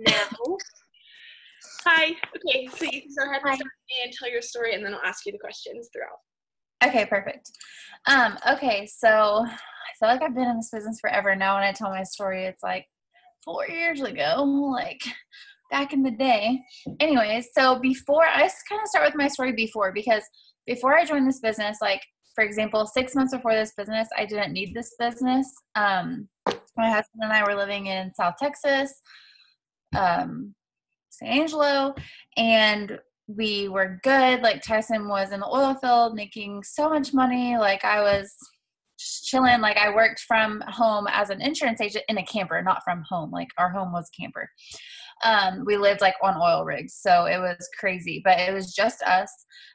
now. Hi. Okay, so you can go ahead and Hi. start and tell your story, and then I'll ask you the questions throughout. Okay, perfect. Okay, so I feel like I've been in this business forever now. When I tell my story, it's like 4 years ago, like back in the day. Anyways, so before, I just kind of start with my story because before I joined this business, like, for example, 6 months before this business, I didn't need this business. My husband and I were living in South Texas, San Angelo, and we were good. Like, Tyson was in the oil field making so much money. Like, I was just chilling. Like, I worked from home as an insurance agent in a camper, not from home. Like, our home was a camper. We lived like on oil rigs, so it was crazy, but it was just us.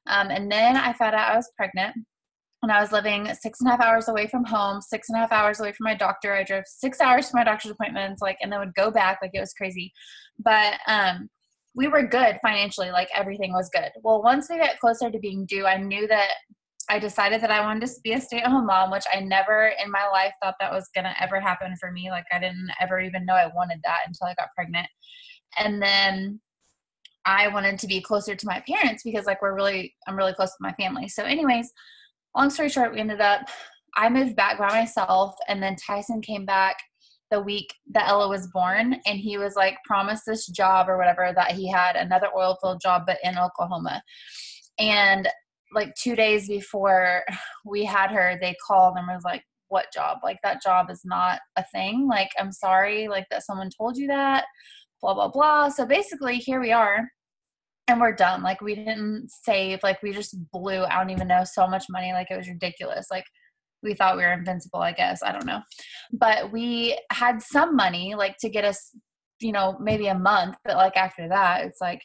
And then I found out I was pregnant, and I was living 6.5 hours away from home, 6.5 hours away from my doctor. I drove 6 hours to my doctor's appointments, like, and then would go back. Like, it was crazy. But we were good financially. Like, everything was good. Well, once we got closer to being due, I decided that I wanted to be a stay-at-home mom, which I never in my life thought that was going to ever happen for me. Like, I didn't ever even know I wanted that until I got pregnant. And then I wanted to be closer to my parents because, like, I'm really close with my family. So anyways, long story short, I moved back by myself, and then Tyson came back the week that Ella was born, and he was like promised this job or whatever, that he had another oil field job, but in Oklahoma. And like 2 days before we had her, they called and was like, "What job? Like, that job is not a thing. Like, I'm sorry, like, that someone told you that, blah, blah, blah." So basically, here we are, and we're done. Like, we didn't save. Like, we just blew, I don't even know, so much money. Like, it was ridiculous. Like, we thought we were invincible, I guess. I don't know. But we had some money, like, to get us, maybe a month. But, like, after that, it's like,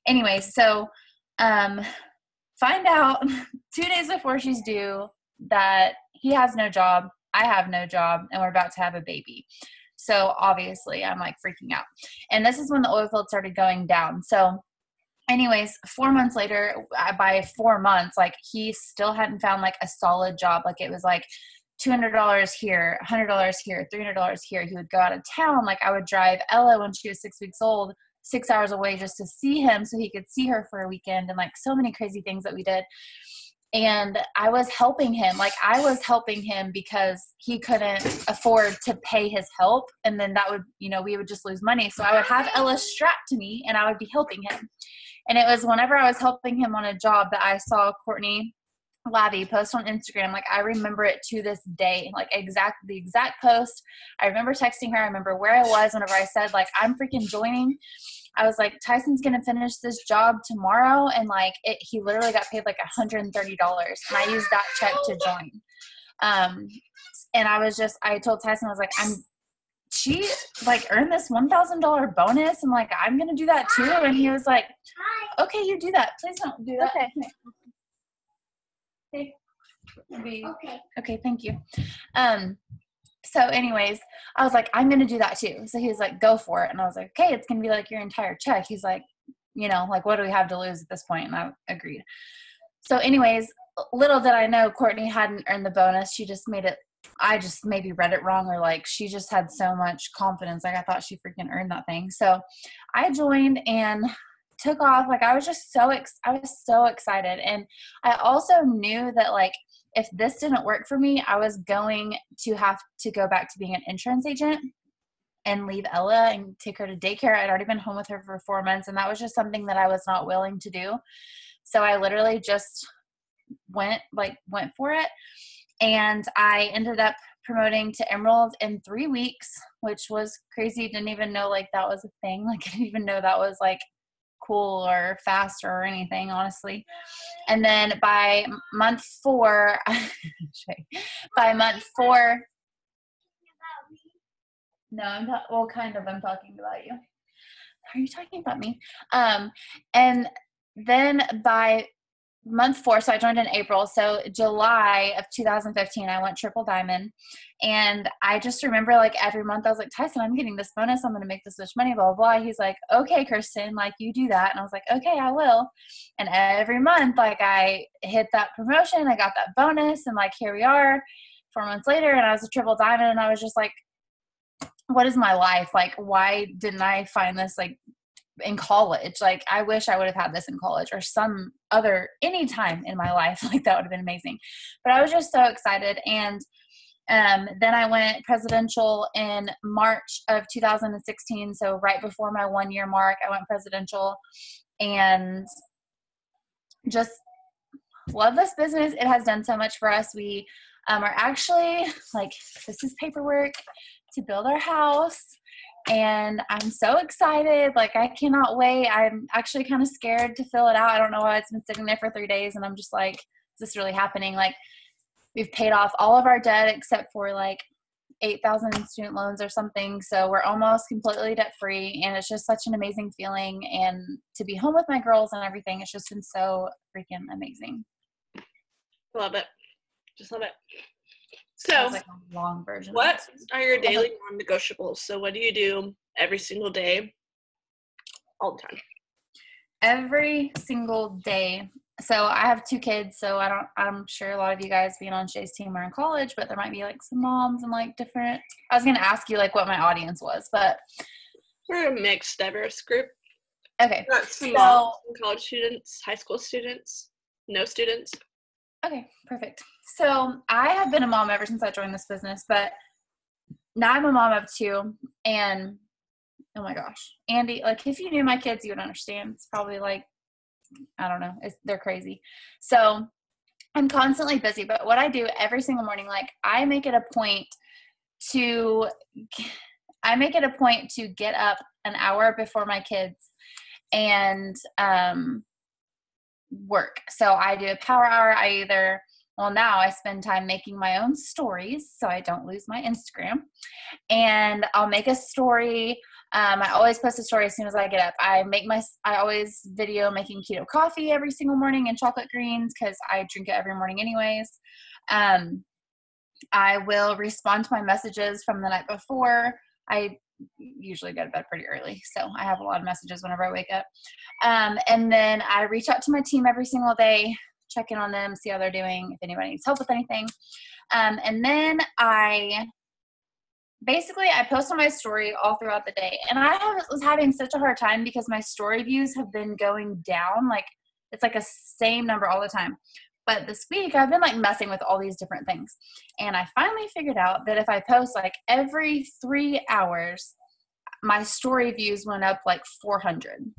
anyway, so find out 2 days before she's due that he has no job, I have no job, and we're about to have a baby. So obviously I'm like freaking out. And this is when the oil field started going down. So anyways, 4 months later, by 4 months, like, he still hadn't found like a solid job. Like, it was like $200 here, $100 here, $300 here. He would go out of town. Like, I would drive Ella when she was 6 weeks old, 6 hours away just to see him so he could see her for a weekend, and like so many crazy things that we did. And I was helping him. Like, I was helping him because he couldn't afford to pay his help. And then that would, we would just lose money. So I would have Ella strapped to me, and I would be helping him. And it was whenever I was helping him on a job that I saw Courtney Lavie post on Instagram. Like, I remember it to this day, like the exact post. I remember texting her. I remember where I was whenever I said, like, I'm freaking joining. I was like, Tyson's going to finish this job tomorrow. And like, he literally got paid like $130. And I used that check to join. And I told Tyson, I was like, she like earned this $1,000 bonus, and like, I'm going to do that too. And he was like, okay, you do that. Please don't do that. Okay. Okay. Thank you. So anyways, I was like, I'm going to do that too. So he was like, go for it. And I was like, okay, it's going to be like your entire check. He's like, like, what do we have to lose at this point? And I agreed. So anyways, little did I know Courtney hadn't earned the bonus. She just I just maybe read it wrong, or like, she just had so much confidence. Like, I thought she freaking earned that thing. So I joined and took off. Like, I was so excited. And I also knew that, like, if this didn't work for me, I was going to have to go back to being an insurance agent and leave Ella and take her to daycare. I'd already been home with her for 4 months, and that was just something that I was not willing to do. So I literally just went for it. And I ended up promoting to Emerald in 3 weeks, which was crazy. Didn't even know like that was a thing. Like, I didn't even know that was like cool or fast or anything, honestly. And then by month 4, no, I'm talking about you. Are you talking about me? And then by month 4, so I joined in April. So July of 2015, I went triple diamond. And I just remember, like, every month I was like, Tyson, I'm getting this bonus. I'm going to make this much money, blah, blah, blah. He's like, okay, Krystin, like, you do that. And I was like, okay, I will. And every month, like, I hit that promotion. I got that bonus. And like, here we are 4 months later, and I was a triple diamond. And I was just like, what is my life? Like, why didn't I find this like in college? Like, I wish I would have had this in college or some other, any time in my life. Like, that would have been amazing. But I was just so excited. And then I went presidential in March of 2016. So right before my 1 year mark, I went presidential and just love this business. It has done so much for us. We are actually like, this is paperwork to build our house. And I'm so excited. Like, I cannot wait. I'm actually kind of scared to fill it out. I don't know why. It's been sitting there for 3 days and I'm just like, is this really happening? Like, we've paid off all of our debt except for like 8,000 in student loans or something. So we're almost completely debt free, and it's just such an amazing feeling. And to be home with my girls and everything, it's just been so freaking amazing. Love it. Just love it. So, like a long version. What are your daily non-negotiables? So what do you do every single day, all the time? Every single day. So I have 2 kids, so I'm sure a lot of you guys being on Shay's team are in college, but there might be like some moms and like different, I was going to ask you like what my audience was, but we're a mixed, diverse group. Okay. Got some moms, college students, high school students, no students. Okay, perfect. So I have been a mom ever since I joined this business, but now I'm a mom of 2, and oh my gosh, Andy, like if you knew my kids, you would understand. It's probably like, I don't know, they're crazy. So I'm constantly busy, but what I do every single morning, like I make it a point to get up an hour before my kids and work. So I do a power hour. Now I spend time making my own stories so I don't lose my Instagram, and I'll make a story. I always post a story as soon as I get up. I always video making keto coffee every single morning and chocolate greens because I drink it every morning anyways. I will respond to my messages from the night before. I usually go to bed pretty early, so I have a lot of messages whenever I wake up. And then I reach out to my team every single day, check in on them, see how they're doing, if anybody needs help with anything. And then I post on my story all throughout the day. And I was having such a hard time because my story views have been going down. Like, it's like a same number all the time. But this week I've been like messing with all these different things. And I finally figured out that if I post like every 3 hours, my story views went up like 400.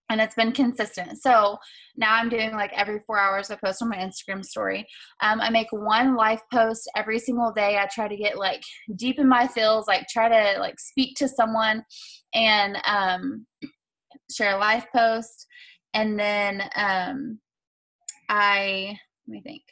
And it's been consistent. So now I'm doing like every 4 hours I post on my Instagram story. I make 1 life post every single day. I try to get like deep in my feels, like try to like speak to someone and share a life post. And then let me think.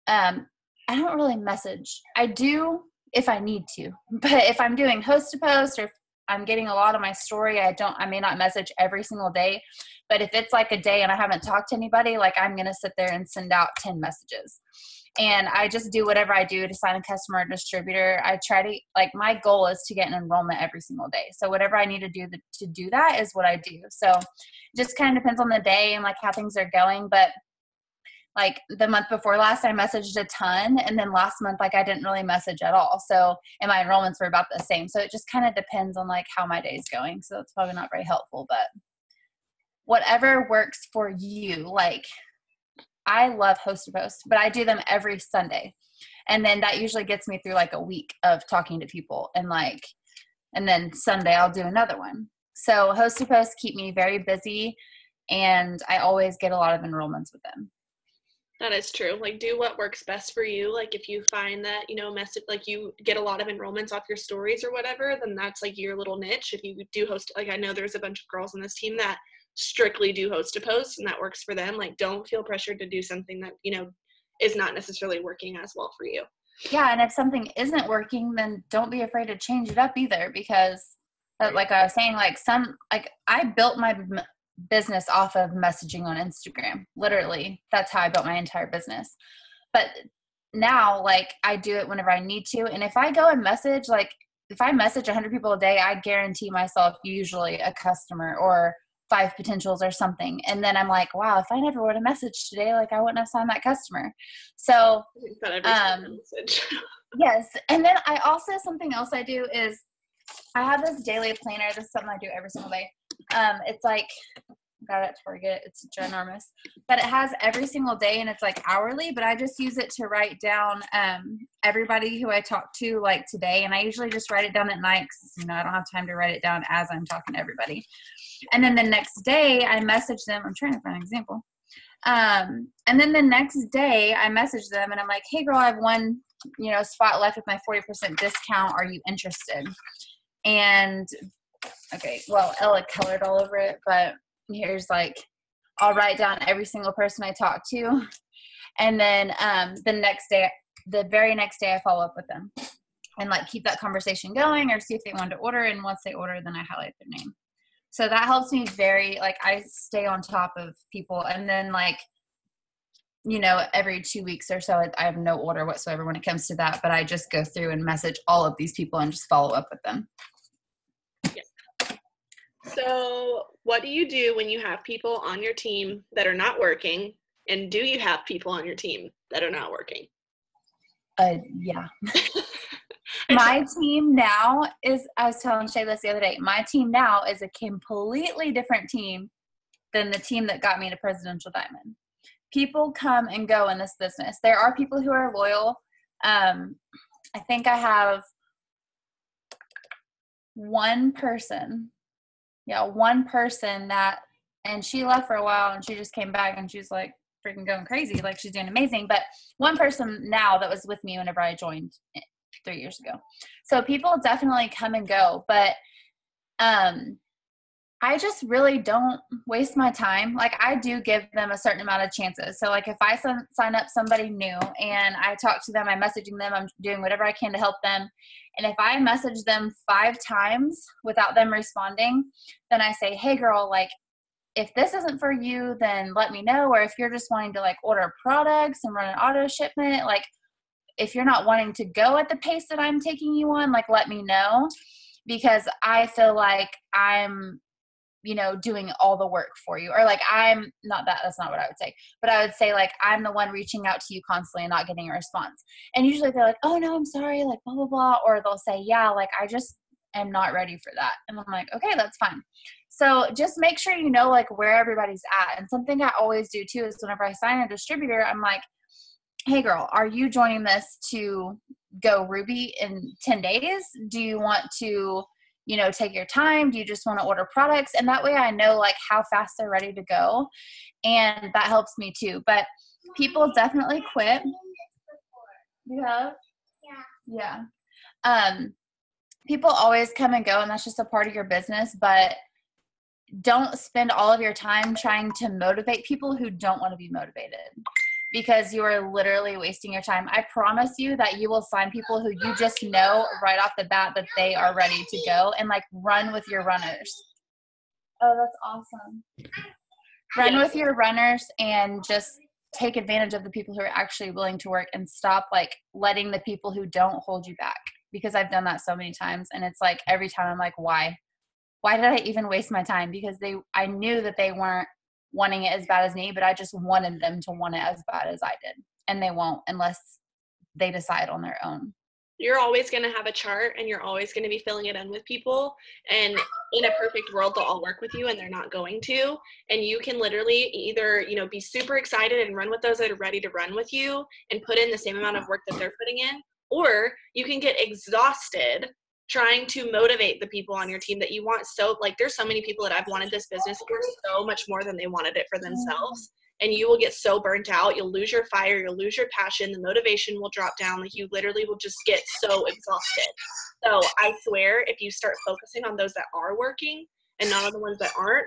I don't really message. I do if I need to, but if I'm doing host to post or if I'm getting a lot of my story, I may not message every single day, but if it's like a day and I haven't talked to anybody, like I'm going to sit there and send out 10 messages. And I just do whatever I do to sign a customer or distributor. I try to, like, my goal is to get an enrollment every single day. So whatever I need to do that is what I do. So it just kind of depends on the day and like how things are going. But like the month before last, I messaged a ton. And then last month, like I didn't really message at all. So, and my enrollments were about the same. So it just kind of depends on like how my day's going. So it's probably not very helpful, but whatever works for you. Like, I love host to post, but I do them every Sunday. And then that usually gets me through like a week of talking to people and then Sunday I'll do another one. So host to post keep me very busy and I always get a lot of enrollments with them. That is true. Like, do what works best for you. Like, if you find that, message, like you get a lot of enrollments off your stories or whatever, then that's like your little niche. If you do host, like I know there's a bunch of girls on this team that strictly do host to post and that works for them. Like, don't feel pressured to do something that, is not necessarily working as well for you. Yeah. And if something isn't working, then don't be afraid to change it up either, because like I was saying, like I built my business off of messaging on Instagram. Literally, that's how I built my entire business. But now, like, I do it whenever I need to. And if I go and message, like, if I message 100 people a day, I guarantee myself usually a customer or 5 potentials or something. And then I'm like, wow, if I never would have messaged today, like I wouldn't have signed that customer. So, message. yes. And then I also, something else I do is I have this daily planner. This is something I do every single day. It's like, got it at Target. It's ginormous, but it has every single day and it's like hourly, but I just use it to write down, everybody who I talk to like today. And I usually just write it down at night because, you know, I don't have time to write it down as I'm talking to everybody. And then the next day I message them. I'm trying to find an example. And then the next day I message them and I'm like, hey girl, I have one, you know, spot left with my 40% discount. Are you interested? And okay, well, Ella colored all over it, but here's like, I'll write down every single person I talk to. And then the very next day I follow up with them and like keep that conversation going or see if they want to order. And once they order, then I highlight their name. So that helps me I stay on top of people. And then like, you know, every 2 weeks or so, I have no order whatsoever when it comes to that, but I just go through and message all of these people and just follow up with them. So what do you do when you have people on your team that are not working? And do you have people on your team that are not working? Yeah. My team now is, I was telling Shay this the other day, my team now is a completely different team than the team that got me to Presidential Diamond. People come and go in this business. There are people who are loyal. I think I have one person that, and she left for a while and she just came back and she's like freaking going crazy. Like she's doing amazing. But one person now that was with me whenever I joined 3 years ago. So people definitely come and go, but, I just really don't waste my time. Like I do give them a certain amount of chances. So like if I sign up somebody new and I talk to them, I'm messaging them, I'm doing whatever I can to help them. And if I message them 5 times without them responding, then I say, hey girl, like if this isn't for you, then let me know. Or if you're just wanting to like order products and run an auto shipment, like if you're not wanting to go at the pace that I'm taking you on, like let me know, because I feel like I'm, you know, doing all the work for you. Or like, I'm not that, that's not what I would say, but I would say like, I'm the one reaching out to you constantly and not getting a response. And usually they're like, oh no, I'm sorry, like blah, blah, blah. Or they'll say, yeah, like I just am not ready for that. And I'm like, okay, that's fine. So just make sure you know like where everybody's at. And something I always do too is whenever I sign a distributor, I'm like, hey girl, are you joining this to go Ruby in 10 days? Do you want to, you know, take your time? Do you just want to order products? And that way I know like how fast they're ready to go. And that helps me too. But people definitely quit. You have? Yeah. People always come and go and that's just a part of your business, but don't spend all of your time trying to motivate people who don't want to be motivated, because you are literally wasting your time. I promise you that you will sign people who you just know right off the bat that they are ready to go, and like run with your runners. Oh, that's awesome. Run with your runners and just take advantage of the people who are actually willing to work, and stop like letting the people who don't hold you back, because I've done that so many times. And it's like every time I'm like, why did I even waste my time? Because I knew that they weren't wanting it as bad as me, but I just wanted them to want it as bad as I did. And they won't unless they decide on their own. You're always going to have a chart and you're always going to be filling it in with people. And in a perfect world, they'll all work with you, and they're not going to. And you can literally either, you know, be super excited and run with those that are ready to run with you and put in the same amount of work that they're putting in, or you can get exhausted trying to motivate the people on your team that you want. So like there's so many people that I've wanted this business for so much more than they wanted it for themselves. And you will get so burnt out. You'll lose your fire. You'll lose your passion. The motivation will drop down. Like you literally will just get so exhausted. So I swear if you start focusing on those that are working and not on the ones that aren't,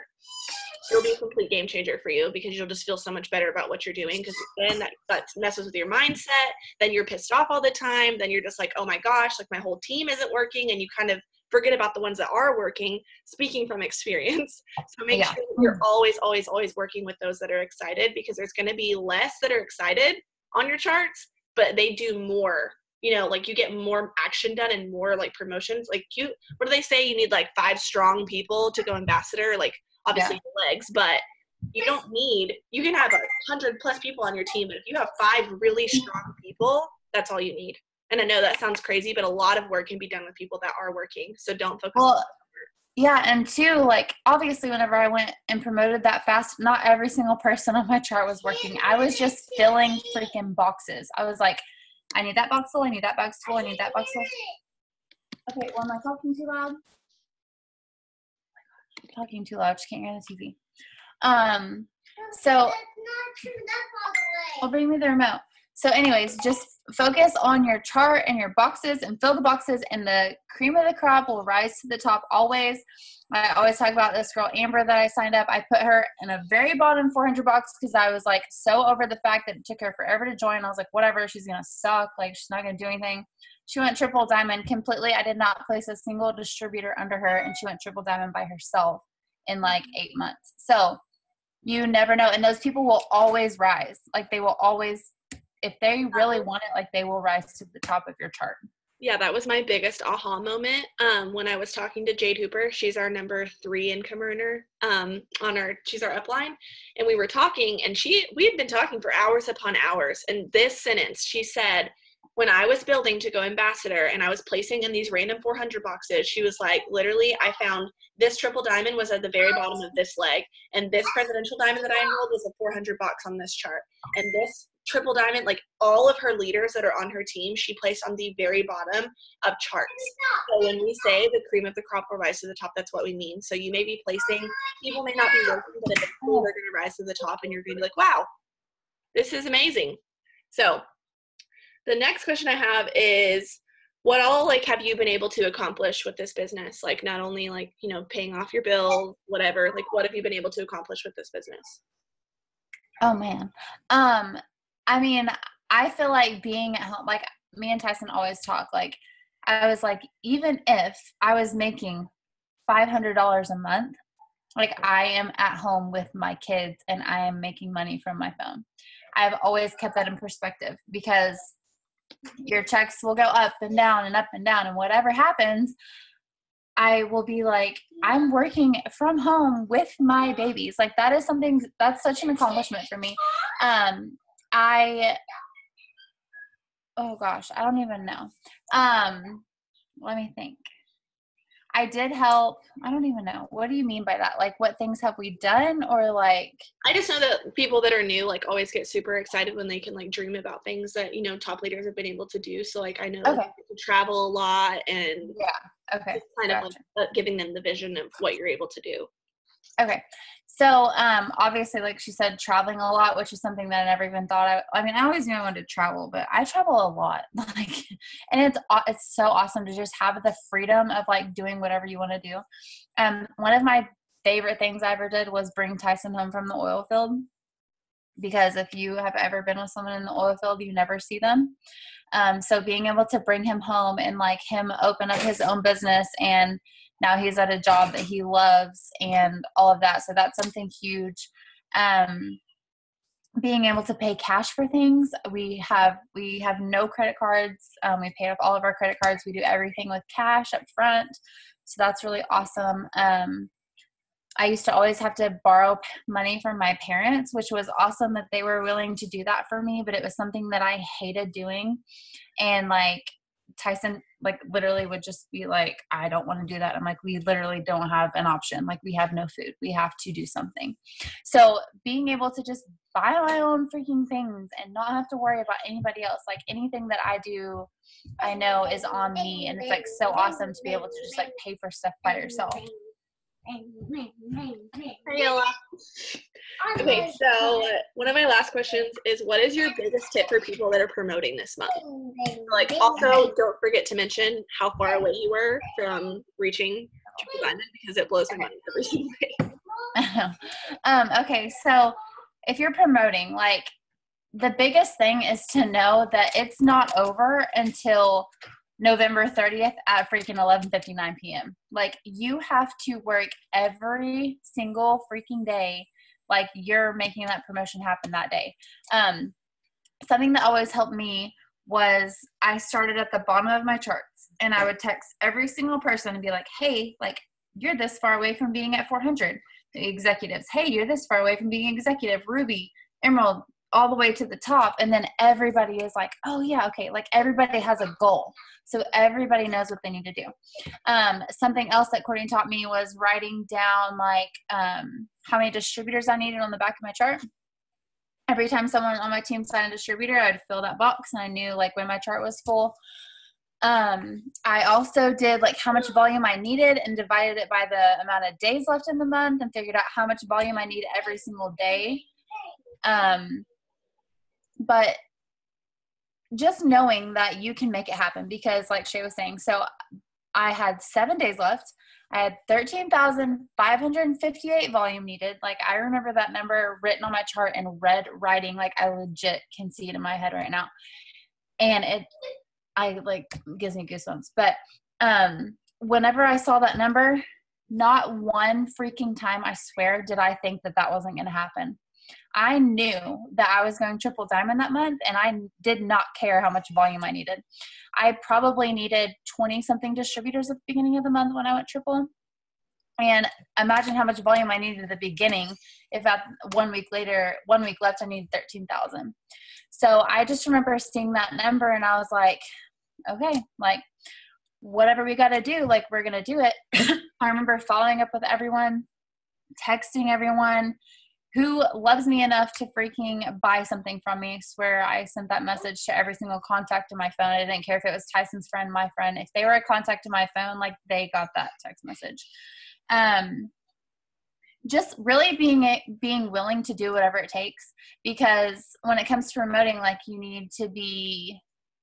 it'll be a complete game changer for you, because you'll just feel so much better about what you're doing. Because then that messes with your mindset. Then you're pissed off all the time. Then you're just like, oh my gosh, like my whole team isn't working. And you kind of forget about the ones that are working, speaking from experience. So make sure that you're always, always, always working with those that are excited, because there's going to be less that are excited on your charts, but they do more. You know, like you get more action done and more like promotions. Like what do they say? You need like 5 strong people to go ambassador. Like obviously Yeah. the legs, but you can have 100+ people on your team, but if you have 5 really strong people, that's all you need. And I know that sounds crazy, but a lot of work can be done with people that are working. So don't focus on. Yeah, and two, like, obviously whenever I went and promoted that fast, not every single person on my chart was working. I was just filling freaking boxes. I was like, I need that box full, I need that box full, I need that box full. Okay, well, am I talking too loud? I'm talking too loud, just can't hear the TV. So I'll bring me the remote. So anyways, just focus on your chart and your boxes and fill the boxes, and the cream of the crop will rise to the top always. I always talk about this girl, Amber, that I signed up. I put her in a very bottom 400 box because I was like so over the fact that it took her forever to join. I was like, whatever, she's going to suck. Like, she's not going to do anything. She went triple diamond completely. I did not place a single distributor under her, and she went triple diamond by herself in like 8 months. So you never know. And those people will always rise. Like, they will always, if they really want it, like, they will rise to the top of your chart. Yeah, that was my biggest aha moment when I was talking to Jade Hooper. She's our number 3 income earner she's our upline. And we were talking, and we had been talking for hours upon hours. And this sentence, she said, when I was building to go ambassador and I was placing in these random 400 boxes, she was like, literally, I found this triple diamond was at the very bottom of this leg. And this presidential diamond that I enrolled was a 400 box on this chart. And this triple diamond, like all of her leaders that are on her team, she placed on the very bottom of charts. So when we say the cream of the crop will rise to the top, that's what we mean. So you may be placing, people may not be working, but eventually they're going to rise to the top, and you're going to be like, wow, this is amazing. So the next question I have is, what all, like, have you been able to accomplish with this business? Like, not only, like, you know, paying off your bills, whatever, like, what have you been able to accomplish with this business? Oh, man. I mean, I feel like being at home, like, me and Tyson always talk, like, I was like, even if I was making $500 a month, like, I am at home with my kids and I am making money from my phone. I've always kept that in perspective, because your checks will go up and down and up and down, and whatever happens, I will be like, I'm working from home with my babies. Like, that is something, that's such an accomplishment for me. Oh gosh, I don't even know. Let me think. I did help. I don't even know. What do you mean by that? Like, what things have we done, or like? I just know that people that are new, like, always get super excited when they can, like, dream about things that, you know, top leaders have been able to do. So, like, I know that you get to travel a lot, and Okay. kind of like giving them the vision of what you're able to do. Okay. So, obviously, like she said, traveling a lot, which is something that I never even thought I mean, I always knew I wanted to travel, but I travel a lot. Like, and it's so awesome to just have the freedom of, like, doing whatever you want to do. One of my favorite things I ever did was bring Tyson home from the oil field, because if you have ever been with someone in the oil field, you never see them. So being able to bring him home and, like, him open up his own business, and now he's at a job that he loves and all of that. So that's something huge. Being able to pay cash for things. We have no credit cards. We paid off all of our credit cards. We do everything with cash up front. So that's really awesome. I used to always have to borrow money from my parents, which was awesome that they were willing to do that for me, but it was something that I hated doing. And, like, Tyson, like, literally would just be like, I don't want to do that. I'm like, we literally don't have an option. Like, we have no food. We have to do something. So being able to just buy my own freaking things and not have to worry about anybody else, like, anything that I do, I know is on me. And it's, like, so awesome to be able to just, like, pay for stuff by yourself. Okay, so one of my last questions is, what is your biggest tip for people that are promoting this month? Like, also, don't forget to mention how far away you were from reaching triple diamond, because it blows my mind every single day. Okay, so if you're promoting, like, the biggest thing is to know that it's not over until November 30th at freaking 11:59 p.m. Like, you have to work every single freaking day, like you're making that promotion happen that day. Something that always helped me was I started at the bottom of my charts, and I would text every single person and be like, hey, like, you're this far away from being at 400. The executives, hey, you're this far away from being executive, Ruby, Emerald, all the way to the top. And then everybody is like, oh yeah, okay. Like everybody has a goal. So everybody knows what they need to do. Something else that Courtney taught me was writing down like how many distributors I needed on the back of my chart. Every time someone on my team signed a distributor, I'd fill that box and I knew like when my chart was full. I also did like how much volume I needed and divided it by the amount of days left in the month and figured out how much volume I need every single day. But just knowing that you can make it happen, because like Shay was saying, so I had 7 days left. I had 13,558 volume needed. Like I remember that number written on my chart in red writing. Like I legit can see it in my head right now. And I like gives me goosebumps. But whenever I saw that number, not one freaking time, I swear, did I think that that wasn't going to happen. I knew that I was going triple diamond that month, and I did not care how much volume I needed. I probably needed 20 something distributors at the beginning of the month when I went triple. And imagine how much volume I needed at the beginning. If at 1 week left, I needed 13,000. So I just remember seeing that number and I was like, okay, like whatever we got to do, like we're going to do it. I remember following up with everyone, texting everyone who loves me enough to freaking buy something from me. I swear I sent that message to every single contact in my phone. I didn't care if it was Tyson's friend, my friend. If they were a contact in my phone, like they got that text message. Just really being willing to do whatever it takes, because when it comes to promoting, like you need to be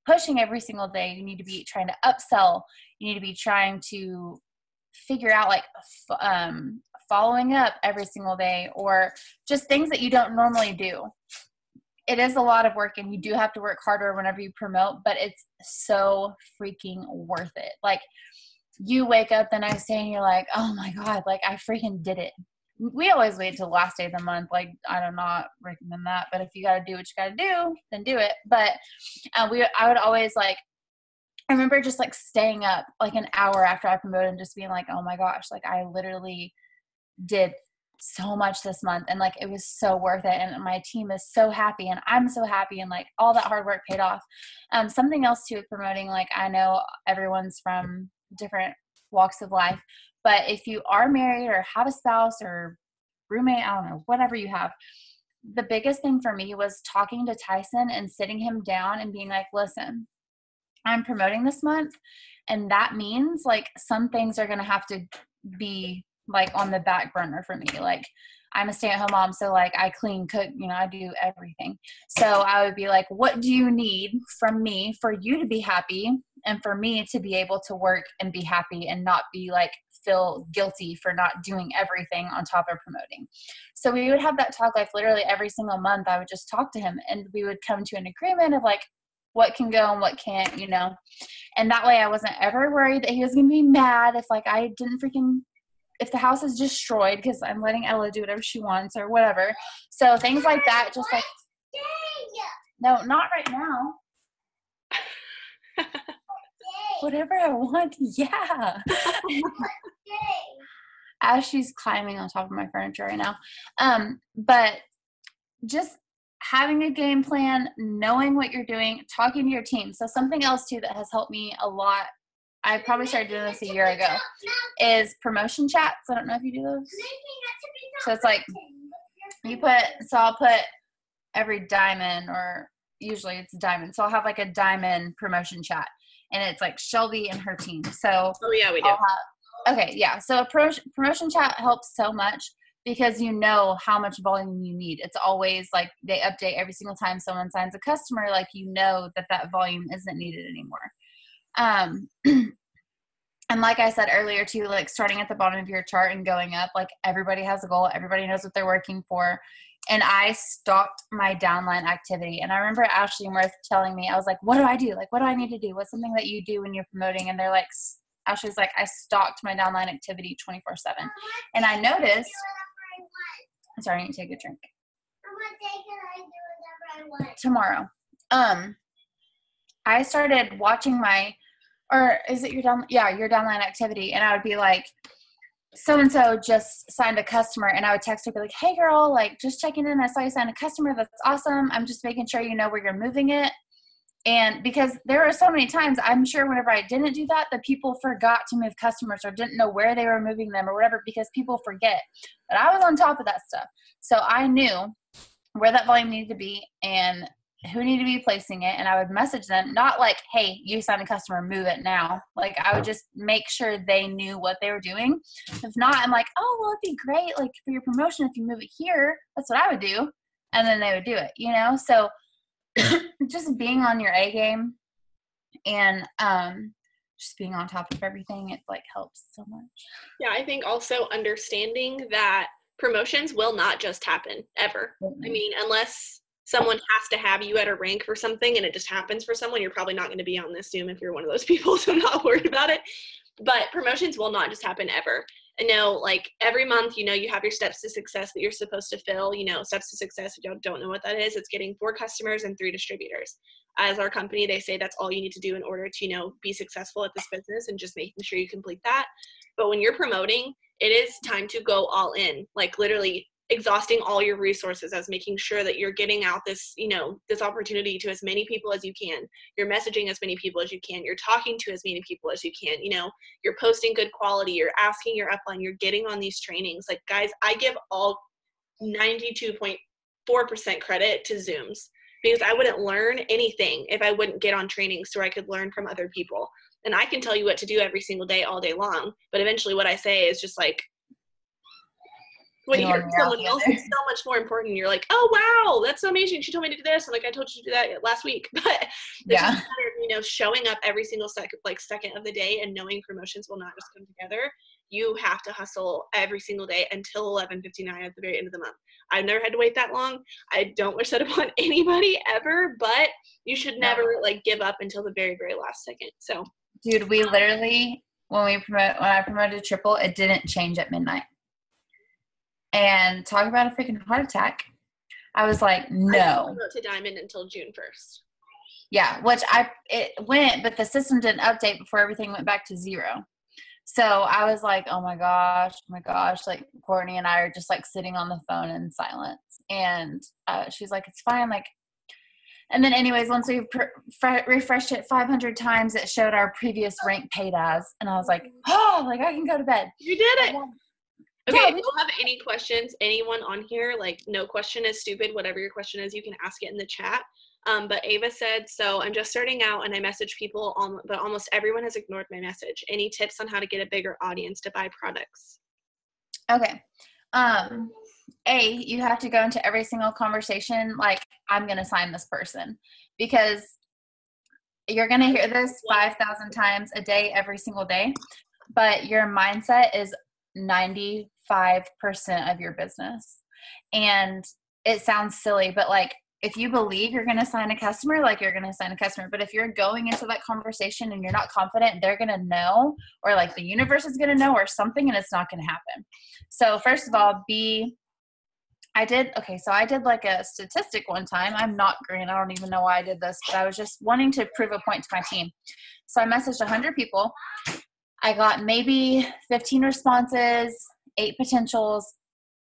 pushing every single day. You need to be trying to upsell. You need to be trying to figure out like following up every single day, or just things that you don't normally do. It is a lot of work and you do have to work harder whenever you promote, but it's so freaking worth it. Like you wake up the next day and you're like, oh my God, like I freaking did it. We always wait till the last day of the month. Like I do not recommend that, but if you got to do what you got to do, then do it. But I would always like, I remember just like staying up like an hour after I promoted and just being like, oh my gosh, like I literally did so much this month and like it was so worth it, and my team is so happy and I'm so happy, and like all that hard work paid off. Something else too with promoting, like I know everyone's from different walks of life, but if you are married or have a spouse or roommate, I don't know, whatever you have, the biggest thing for me was talking to Tyson and sitting him down and being like, listen, I'm promoting this month, and that means like some things are going to have to be like on the back burner for me. Like I'm a stay-at-home mom, so like I clean, cook, you know, I do everything. So I would be like, what do you need from me for you to be happy and for me to be able to work and be happy and not be like feel guilty for not doing everything on top of promoting? So we would have that talk like literally every single month. I would just talk to him and we would come to an agreement of like what can go and what can't, you know. And that way I wasn't ever worried that he was going to be mad if like I didn't freaking, if the house is destroyed because I'm letting Ella do whatever she wants or whatever. So things like that, just like, no, not right now. Whatever I want, yeah. As she's climbing on top of my furniture right now. But just having a game plan, knowing what you're doing, talking to your team. So something else too that has helped me a lot, I probably started doing this a year ago, is promotion chats. I don't know if you do those. So it's like I'll put every diamond, or usually it's diamond. So I'll have like a diamond promotion chat, and it's like Shelby and her team. So oh yeah, we do. Okay, yeah. So a promotion chat helps so much because you know how much volume you need. It's always like they update every single time someone signs a customer, like you know that volume isn't needed anymore. And like I said earlier too, like starting at the bottom of your chart and going up, like everybody has a goal. Everybody knows what they're working for. And I stalked my downline activity. And I remember Ashley and Worth telling me, I was like, what do I do? Like, what do I need to do? What's something that you do when you're promoting? And they're like, Ashley's like, I stalked my downline activity 24/7. And I noticed, I'm sorry, I need to take a drink. Tomorrow. I started watching your downline activity, and I would be like, so-and-so just signed a customer, and I would text her, be like, hey girl, like just checking in. I saw you sign a customer. That's awesome. I'm just making sure you know where you're moving it. And because there are so many times, I'm sure whenever I didn't do that, the people forgot to move customers or didn't know where they were moving them or whatever, because people forget. But I was on top of that stuff. So I knew where that volume needed to be and who needed to be placing it. And I would message them, not like, hey, you signed a customer, move it now. Like I would just make sure they knew what they were doing. If not, I'm like, oh, well, it'd be great. Like for your promotion, if you move it here, that's what I would do. And then they would do it, you know? So just being on your A game and just being on top of everything, it like helps so much. Yeah, I think also understanding that promotions will not just happen ever. I mean, unless someone has to have you at a rank for something and it just happens for someone, you're probably not going to be on this Zoom if you're one of those people, so I'm not worried about it. But promotions will not just happen ever. And no, like every month, you know, you have your steps to success that you're supposed to fill. You know, steps to success, if you don't know what that is, it's getting 4 customers and 3 distributors. As our company, they say that's all you need to do in order to, you know, be successful at this business, and just making sure you complete that. But when you're promoting, it is time to go all in, like literally exhausting all your resources as making sure that you're getting out this, you know, this opportunity to as many people as you can. You're messaging as many people as you can. You're talking to as many people as you can. You know, you're posting good quality. You're asking your upline. You're getting on these trainings. Like, guys, I give all 92.4% credit to Zooms, because I wouldn't learn anything if I wouldn't get on trainings where I could learn from other people. And I can tell you what to do every single day, all day long. But eventually what I say is just like, what you hear from someone else is so much more important. You're like, oh, wow, that's so amazing. She told me to do this. I'm like, I told you to do that last week. But it's just a matter of, you know, showing up every single second of the day and knowing promotions will not just come together. You have to hustle every single day until 11:59 at the very end of the month. I've never had to wait that long. I don't wish that upon anybody ever, but you should never like give up until the very, very last second. So, dude, we literally, when I promoted triple, it didn't change at midnight. And talk about a freaking heart attack. I was like, no. I didn't go to Diamond until June 1st. Yeah, which it went, but the system didn't update before everything went back to 0. So I was like, oh my gosh. Like Courtney and I are just like sitting on the phone in silence. And she's like, it's fine. Like, and then anyways, once we refreshed it 500 times, it showed our previous rank paid as. And I was like, oh, like I can go to bed. You did it. Okay, if you have any questions, anyone on here, like no question is stupid. Whatever your question is, you can ask it in the chat. But Ava said, so I'm just starting out and I message people, but almost everyone has ignored my message. Any tips on how to get a bigger audience to buy products? Okay. You have to go into every single conversation like, I'm going to sign this person, because you're going to hear this 5,000 times a day, every single day, but your mindset is 95% of your business. And it sounds silly, but like, if you believe you're going to sign a customer, like you're going to sign a customer. But if you're going into that conversation and you're not confident, they're going to know, or like the universe is going to know or something, and it's not going to happen. So first of all, I did like a statistic one time. I'm not green. I don't even know why I did this, but I was just wanting to prove a point to my team. So I messaged 100 people. I got maybe 15 responses, 8 potentials,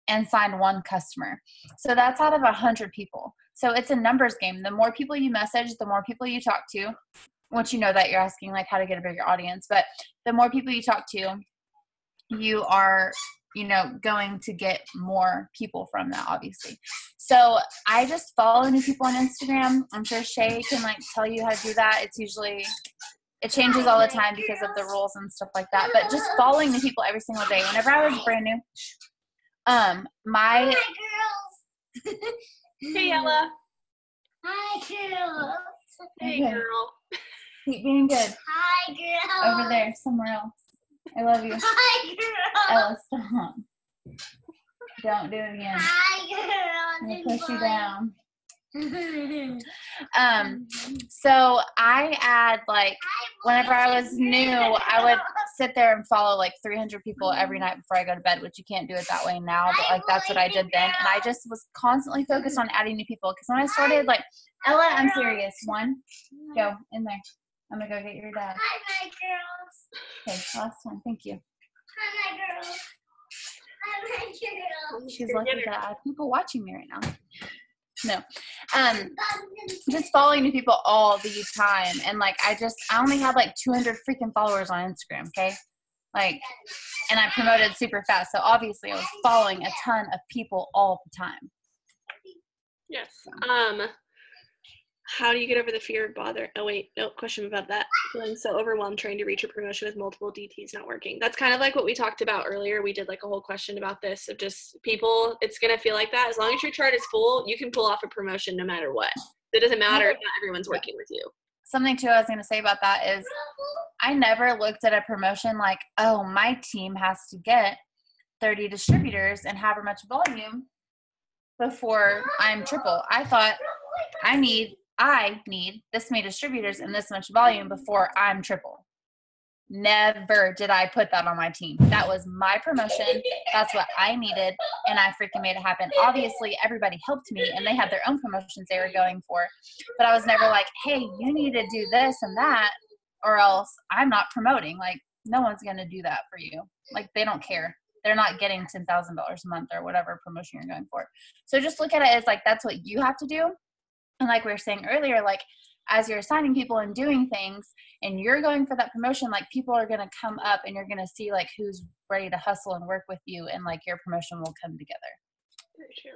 and signed 1 customer. So that's out of 100 people. So it's a numbers game. The more people you message, the more people you talk to. Once you know that, you're asking like how to get a bigger audience, but the more people you talk to, you are, you know, going to get more people from that, obviously. So I just follow new people on Instagram. I'm sure Shay can like tell you how to do that. It changes all the time because of the rules and stuff like that. But just following the people every single day. Whenever I was brand new, my girls. Hey, Ella. Hi, girls. Hey, girl. Keep being good. Hi, girls. Over there, somewhere else. I love you. Hi, girls. Ella, stop. Don't do it again. Hi, girls. I'm going to push you down. So I add like, whenever I was new, I would sit there and follow like 300 people every night before I go to bed, which you can't do it that way now, but like that's what I did then. And I just was constantly focused on adding new people, because when I started, like, Ella, I'm serious. 1, go in there. I'm gonna go get your dad. Hi, my girls. Okay, last one. Thank you. Hi, my girls. She's lucky that I have people watching me right now. No. Just following new people all the time. And like, I only had like 200 freaking followers on Instagram. Okay. Like, and I promoted super fast. So obviously I was following a ton of people all the time. Yes. How do you get over the fear of bother? Oh wait, no question about that. Feeling so overwhelmed trying to reach a promotion with multiple DTs not working. That's kind of like what we talked about earlier. We did like a whole question about this of just people. It's gonna feel like that. As long as your chart is full, you can pull off a promotion no matter what. It doesn't matter if not everyone's working with you. Something too I was gonna say about that is I never looked at a promotion like, oh, my team has to get 30 distributors and however much volume before I'm triple. I thought I need this many distributors and this much volume before I'm triple. Never did I put that on my team. That was my promotion. That's what I needed, and I freaking made it happen. Obviously, everybody helped me, and they had their own promotions they were going for. But I was never like, hey, you need to do this and that, or else I'm not promoting. Like, no one's going to do that for you. Like, they don't care. They're not getting $10,000 a month or whatever promotion you're going for. So just look at it as like, that's what you have to do. And like we were saying earlier, like as you're assigning people and doing things and you're going for that promotion, like people are going to come up and you're going to see like who's ready to hustle and work with you, and like your promotion will come together. Very true.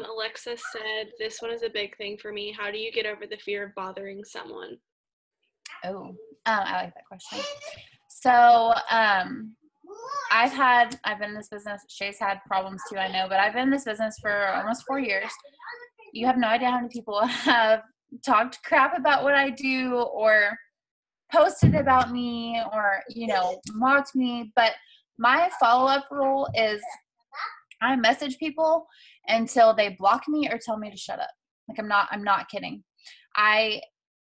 Alexa said, this one is a big thing for me. How do you get over the fear of bothering someone? Oh, I like that question. So, I've been in this business. Shay's had problems too, I know, but I've been in this business for almost 4 years. You have no idea how many people have talked crap about what I do or posted about me or, mocked me. But my follow-up rule is I message people until they block me or tell me to shut up. Like I'm not kidding.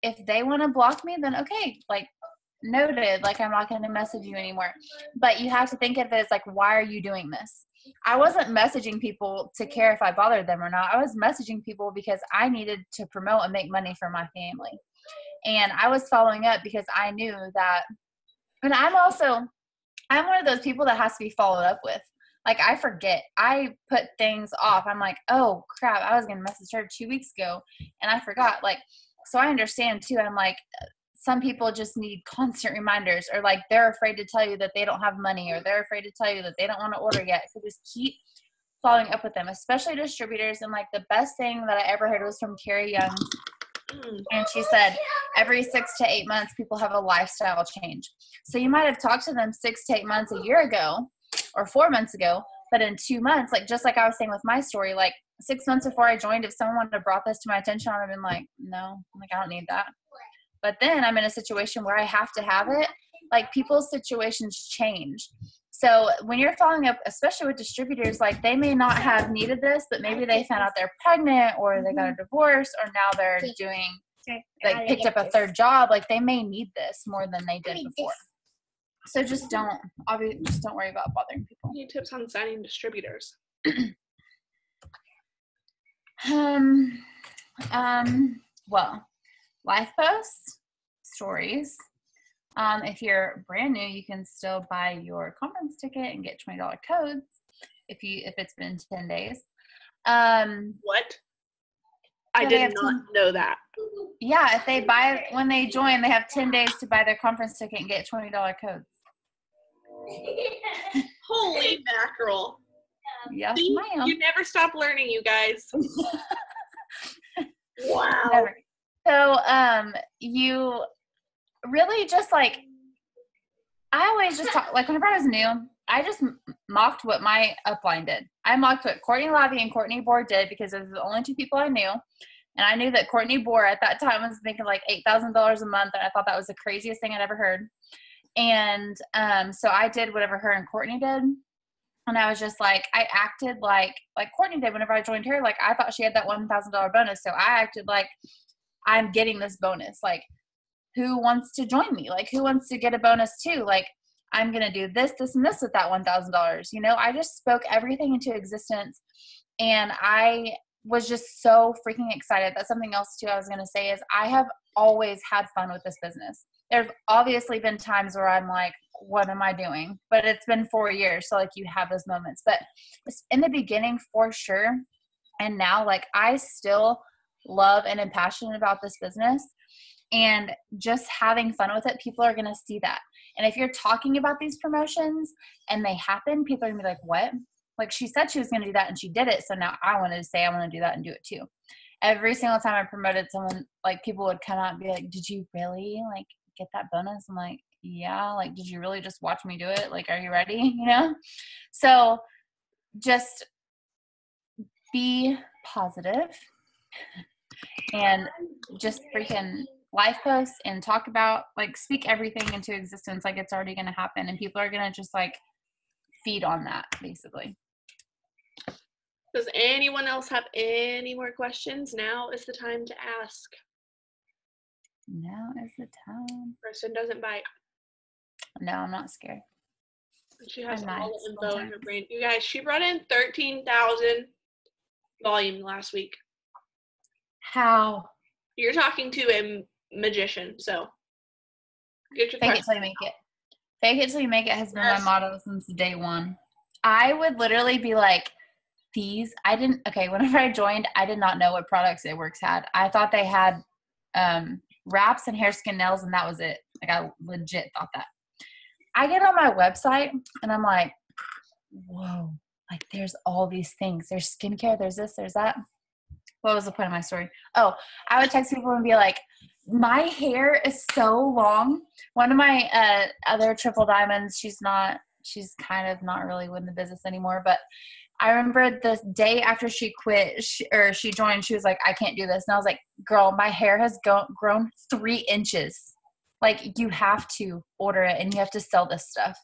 If they want to block me, then okay, like noted, like I'm not going to message you anymore. But you have to think of it as like, why are you doing this? I wasn't messaging people to care if I bothered them or not. I was messaging people because I needed to promote and make money for my family. And I was following up because I knew that, and I'm one of those people that has to be followed up with. Like I forget. I put things off. I'm like, oh crap, I was going to message her 2 weeks ago and I forgot. Like, so I understand too. I'm like, some people just need constant reminders, or like they're afraid to tell you that they don't have money, or they're afraid to tell you that they don't want to order yet. So just keep following up with them, especially distributors. And like the best thing that I ever heard was from Carrie Young. And she said, every 6 to 8 months, people have a lifestyle change. So you might have talked to them 6 to 8 months a year ago or 4 months ago, but in 2 months, like just like I was saying with my story, like 6 months before I joined, if someone would have brought this to my attention, I would have been like, no, like I don't need that. But then I'm in a situation where I have to have it. Like people's situations change. So when you're following up, especially with distributors, like they may not have needed this, but maybe they found out they're pregnant or they got a divorce or now they're doing, like picked up a third job. Like they may need this more than they did before. So just don't worry about bothering people. Any tips on signing distributors? Well, life posts, stories. If you're brand new, you can still buy your conference ticket and get $20 codes if it's been 10 days. What? I did not know that. Yeah, when they join, they have 10 days to buy their conference ticket and get $20 codes. Holy mackerel. Yes, See, ma'am. You never stop learning, you guys. Wow. Never. So, you really just like, I always just talk, like whenever I was new, I just mocked what my upline did. I mocked what Courtney Lavie and Courtney Bohr did because those were the only 2 people I knew. And I knew that Courtney Bohr at that time was making like $8,000 a month. And I thought that was the craziest thing I'd ever heard. And so I did whatever her and Courtney did. And I was just like, I acted like Courtney did whenever I joined her. Like I thought she had that $1,000 bonus. So I acted like I'm getting this bonus. Like who wants to join me? Like who wants to get a bonus too? Like I'm going to do this, this, and this with that $1,000. I just spoke everything into existence. And I was just so freaking excited. That's something else too I was going to say is I have always had fun with this business. there's obviously been times where I'm like, what am I doing? But it's been 4 years. So like you have those moments, but it's in the beginning for sure. And now like I still love and am passionate about this business and just having fun with it. People are going to see that. And if you're talking about these promotions and they happen, people are gonna be like, what? Like she said she was going to do that and she did it. So now I wanted to say I want to do that and do it too. Every single time I promoted someone, like people would come out and be like, did you really like get that bonus? I'm like, yeah. Like, did you really just watch me do it? Like, are you ready? You know? So just be positive and just freaking life posts and talk about, like, speak everything into existence like it's already going to happen. And people are going to just, like, feed on that, basically. Does anyone else have any more questions? Now is the time to ask. Now is the time. Krystin doesn't bite. No, I'm not scared. She has I'm all nice the info in her sometimes. brain. You guys, she brought in 13,000 volume last week. How? You're talking to a magician, so get your Fake it question. till you make it. Fake it till you make it has been my Yes. motto since day one. I would literally be like, whenever I joined, I did not know what products It Works had. I thought they had wraps and hair, skin, nails, and that was it. Like, I legit thought that. I get on my website, and I'm like, whoa, like, there's all these things. There's skincare, there's this, there's that. What was the point of my story? Oh, I would text people and be like, my hair is so long. One of my other triple diamonds, she's kind of not really in the business anymore, but I remember the day after she quit, she joined, she was like, I can't do this. And I was like, girl, my hair has grown 3 inches. Like, you have to order it and you have to sell this stuff.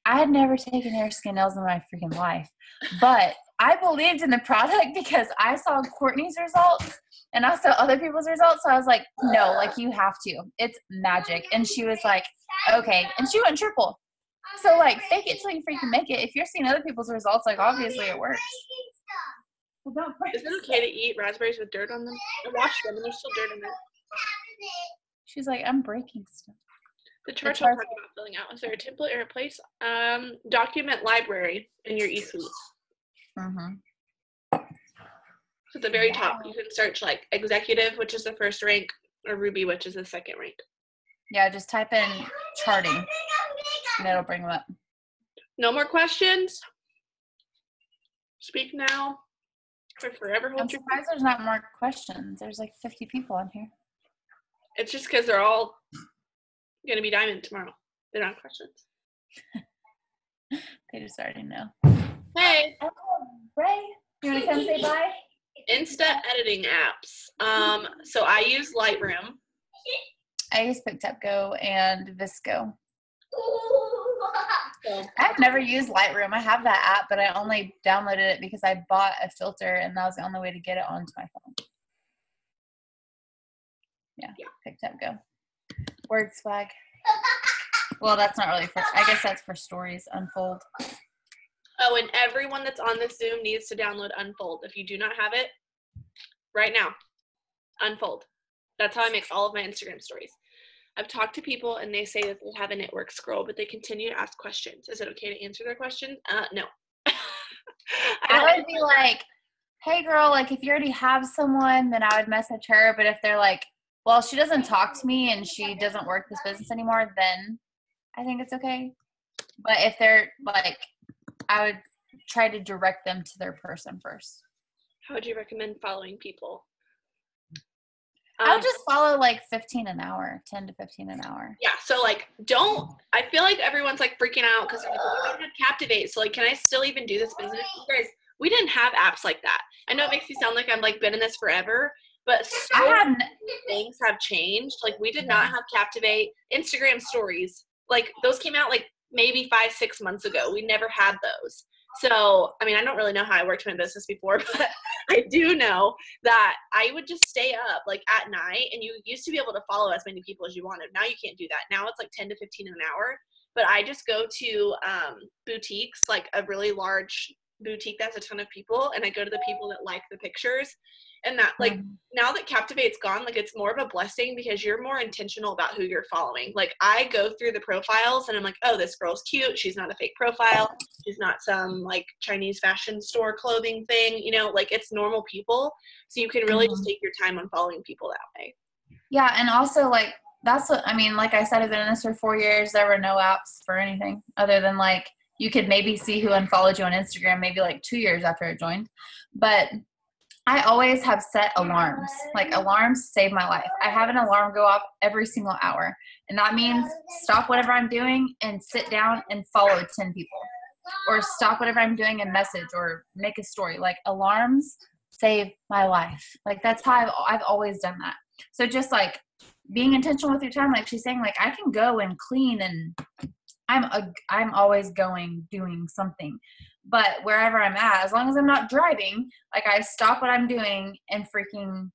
I had never taken hair, skin, nails in my freaking life, but I believed in the product because I saw Courtney's results and I saw other people's results. So I was like, no, like, you have to. It's magic. And she was like, okay. And she went triple. So, like, fake it till you freaking make it. If you're seeing other people's results, like, obviously it works. Well, don't break Is it okay to eat raspberries with dirt on them? I watched them and there's still dirt in there. She's like, I'm breaking stuff. The charts I'll talk about filling out. Is there a template or a place? Document library in your eSuite. Mm-hmm. So at the very top, you can search like executive, which is the first rank, or Ruby, which is the second rank. Yeah, just type in charting and it'll bring them up. No more questions? Speak now or forever I'm hold your surprised there's not more questions. There's like 50 people on here. It's just because they're all going to be diamond tomorrow. They're not questions. They just already know. Hey. Oh, Ray, you want to come say bye? Insta editing apps. So I use Lightroom. I use PicTapGo and Visco. So I've never used Lightroom. I have that app, but I only downloaded it because I bought a filter and that was the only way to get it onto my phone. Yeah. PicTapGo. Word swag. Well, that's not really I guess that's for stories. Unfold. Oh, and everyone that's on this Zoom needs to download Unfold. If you do not have it, right now, Unfold. That's how I make all of my Instagram stories. I've talked to people and they say that they have an It Works scroll, but they continue to ask questions. Is it okay to answer their questions? No. I would be like, hey girl, like if you already have someone, then I would message her. But if they're like, well, she doesn't talk to me and she doesn't work this business anymore, then I think it's okay. But if they're like, I would try to direct them to their person first. How would you recommend following people? I would just follow like 15 an hour, 10 to 15 an hour. Yeah, so like I feel like everyone's like freaking out because they're like, well, we don't have Captivate, so like can I still even do this business? You guys, we didn't have apps like that. I know it makes me sound like I'm like been in this forever, but so many things have changed. Like we did not have Captivate, Instagram stories. Like those came out like maybe 5-6 months ago. We never had those. So, I mean, I don't really know how I worked my business before, but I do know that I would just stay up like at night, and you used to be able to follow as many people as you wanted. Now you can't do that. Now it's like 10 to 15 an hour, but I just go to boutiques, like a really large boutique that's a ton of people, and I go to the people that like the pictures. And that, like, now that Captivate's gone, like, it's more of a blessing because you're more intentional about who you're following. Like, I go through the profiles and I'm like, oh, this girl's cute. She's not a fake profile. She's not some, like, Chinese fashion store clothing thing. You know, like, it's normal people. So you can really just take your time on following people that way. Yeah, and also, like, that's what, I mean, like I said, I've been in this for 4 years. There were no apps for anything other than, like, you could maybe see who unfollowed you on Instagram maybe, like, 2 years after I joined. But I always have set alarms. Like, alarms save my life. I have an alarm go off every single hour. And that means stop whatever I'm doing and sit down and follow 10 people. Or stop whatever I'm doing and message or make a story. Like, alarms save my life. Like, that's how I've always done that. So just, like, being intentional with your time, like she's saying, like, I can go and clean and I'm always doing something. But wherever I'm at, as long as I'm not driving, like, I stop what I'm doing and freaking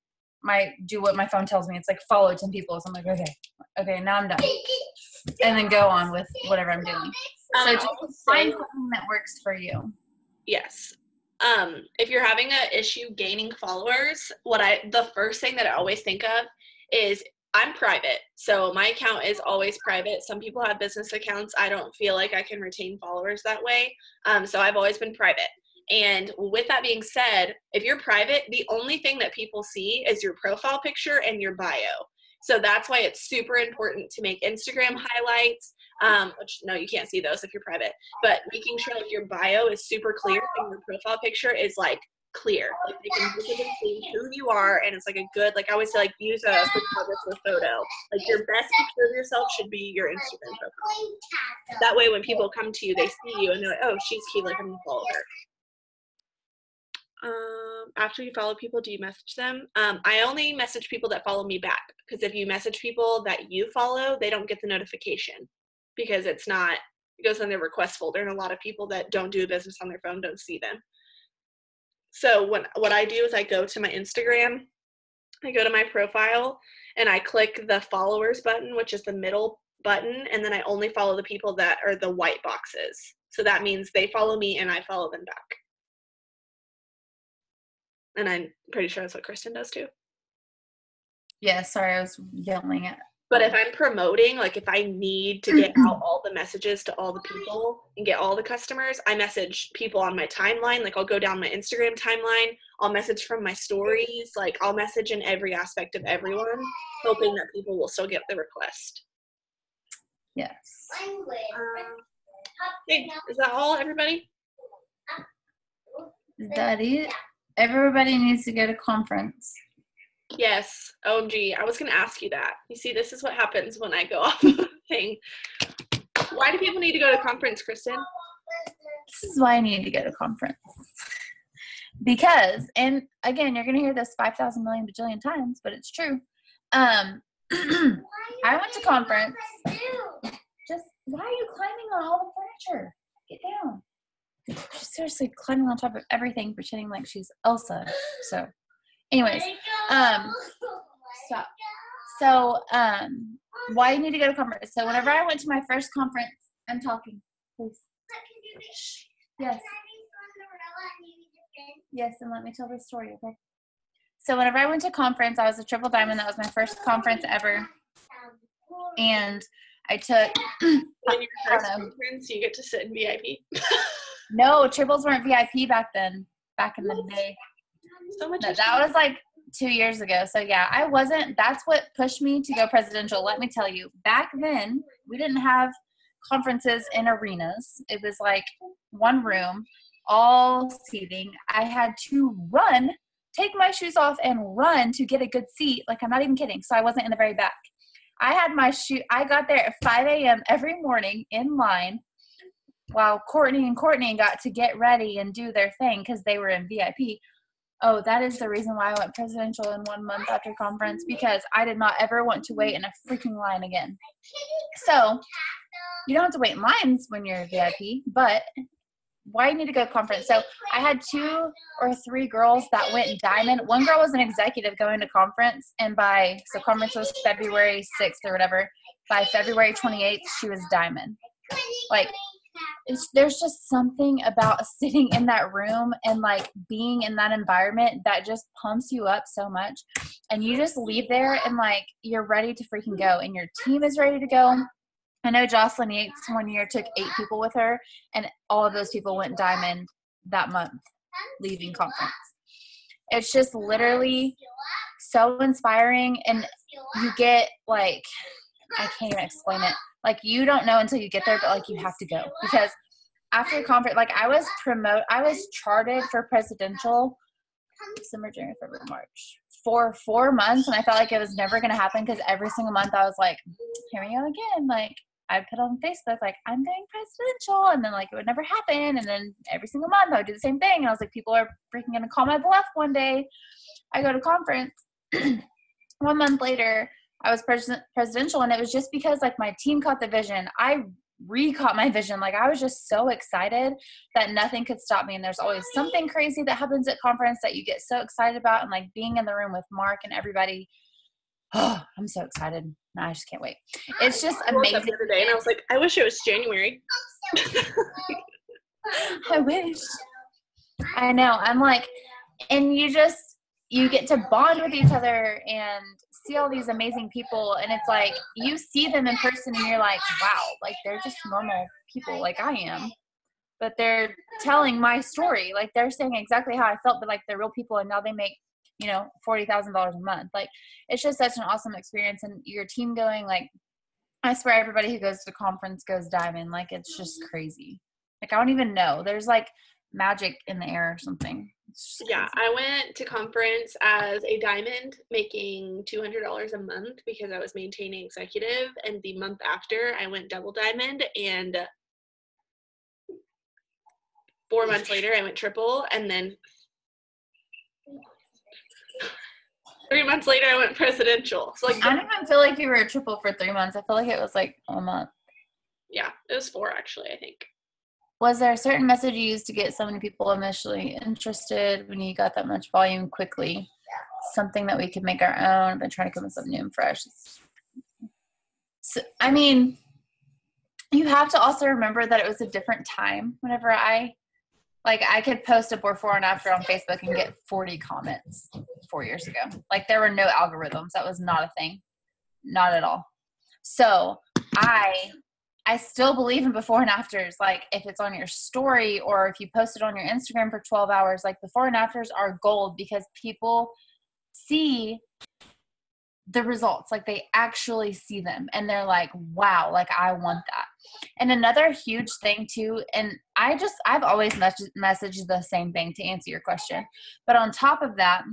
do what my phone tells me. It's like follow 10 people. So I'm like, okay, now I'm done. And then go on with whatever I'm doing. So just find something that works for you. Yes. If you're having an issue gaining followers, the first thing that I always think of is I'm private. So my account is always private. Some people have business accounts. I don't feel like I can retain followers that way. So I've always been private. And with that being said, if you're private, the only thing that people see is your profile picture and your bio. So that's why it's super important to make Instagram highlights, which, no, you can't see those if you're private, but making sure like your bio is super clear and your profile picture is like clear. Like they can look at and see who you are, and it's like a good, like I always say, like use a photographer photo. Like your best picture of yourself should be your Instagram profile. That way when people come to you, they see you and they're like, oh, she's cute, like I'm gonna follow her. After you follow people, do you message them? I only message people that follow me back, because if you message people that you follow, they don't get the notification because it goes in their request folder, and a lot of people that don't do business on their phone don't see them. So what I do is I go to my Instagram, I go to my profile, and I click the followers button, which is the middle button, and then I only follow the people that are the white boxes. So that means they follow me and I follow them back. And I'm pretty sure that's what Krystin does too. Yeah, sorry, I was yelling at. But if I'm promoting, like if I need to get out all the messages to all the people and get all the customers, I message people on my timeline. Like I'll go down my Instagram timeline. I'll message from my stories. Like I'll message in every aspect of everyone, hoping that people will still get the request. Yes. Hey, is that all, everybody? Is that it? Everybody needs to go to conference. Yes. OMG. I was going to ask you that. You see, this is what happens when I go off of the thing. Why do people need to go to conference, Krystin? This is why I need to go to conference. Because, and again, you're going to hear this 5,000 million bajillion times, but it's true. I went to conference. Just, why are you climbing on all the furniture? Get down. She's seriously climbing on top of everything, pretending like she's Elsa. So, anyways, stop. So, why you need to go to conference? So, whenever I went to my first conference, I'm talking, please. Yes. Yes, and let me tell the story, okay? So, whenever I went to conference, I was a triple diamond. That was my first conference ever, and I took. In your first conference, you get to sit in VIP. No, triples weren't VIP back then. Back in the day. So much. No, that was like 2 years ago. So yeah, I wasn't. That's what pushed me to go presidential. Let me tell you. Back then, we didn't have conferences in arenas. It was like one room, all seating. I had to run, take my shoes off, and run to get a good seat. Like I'm not even kidding. So I wasn't in the very back. I had my shoe. I got there at 5 a.m. every morning in line, while Courtney and Courtney got to get ready and do their thing because they were in VIP. Oh, that is the reason why I went presidential in 1 month after conference, because I did not ever want to wait in a freaking line again. So you don't have to wait in lines when you're VIP, but why you need to go to conference? So I had 2 or 3 girls that went diamond. One girl was an executive going to conference, and so conference was February 6th or whatever. By February 28th, she was diamond. Like, there's just something about sitting in that room and like being in that environment that just pumps you up so much. And you just leave there and like you're ready to freaking go and your team is ready to go. I know Jocelyn Yates one year took 8 people with her and all of those people went diamond that month leaving conference. It's just literally so inspiring, and you get like, I can't even explain it. Like you don't know until you get there, but like you have to go, because after conference, like I was charted for presidential December, January, February, March for 4 months, and I felt like it was never going to happen because every single month I was like, here we go again. Like I put on Facebook, like I'm going presidential, and then like it would never happen, and then every single month I would do the same thing, and I was like, people are freaking going to call my bluff one day. I go to conference. 1 month later, I was presidential, and it was just because like my team caught the vision. I re-caught my vision. Like I was just so excited that nothing could stop me. And there's always something crazy that happens at conference that you get so excited about. And like being in the room with Mark and everybody, oh, I'm so excited. I just can't wait. It's just amazing. The other day and I was like, I wish it was January. I wish. I know. I'm like, and you get to bond with each other and see all these amazing people, and it's like you see them in person and you're like, wow, like they're just normal people like I am, but they're telling my story. Like they're saying exactly how I felt, but like they're real people, and now they make, you know, $40,000 a month. Like it's just such an awesome experience, and your team going, like I swear everybody who goes to the conference goes diamond. Like it's just crazy. Like I don't even know, there's like magic in the air or something. Yeah, I went to conference as a diamond, making $200 a month because I was maintaining executive, and the month after I went double diamond, and 4 months later I went triple, and then 3 months later I went presidential. So like I don't even feel like you were a triple for 3 months. I feel like it was like a month. Yeah, it was 4 actually, I think. Was there a certain message you used to get so many people initially interested when you got that much volume quickly? Something that we could make our own, but try to come with something new and fresh. So, I mean, you have to also remember that it was a different time. Whenever I could post a before and after on Facebook and get 40 comments 4 years ago. Like there were no algorithms. That was not a thing. Not at all. So I still believe in before and afters. Like if it's on your story or if you post it on your Instagram for 12 hours, like before and afters are gold because people see the results. Like they actually see them and they're like, wow, like I want that. And another huge thing too, and I've always messaged the same thing to answer your question. But on top of that,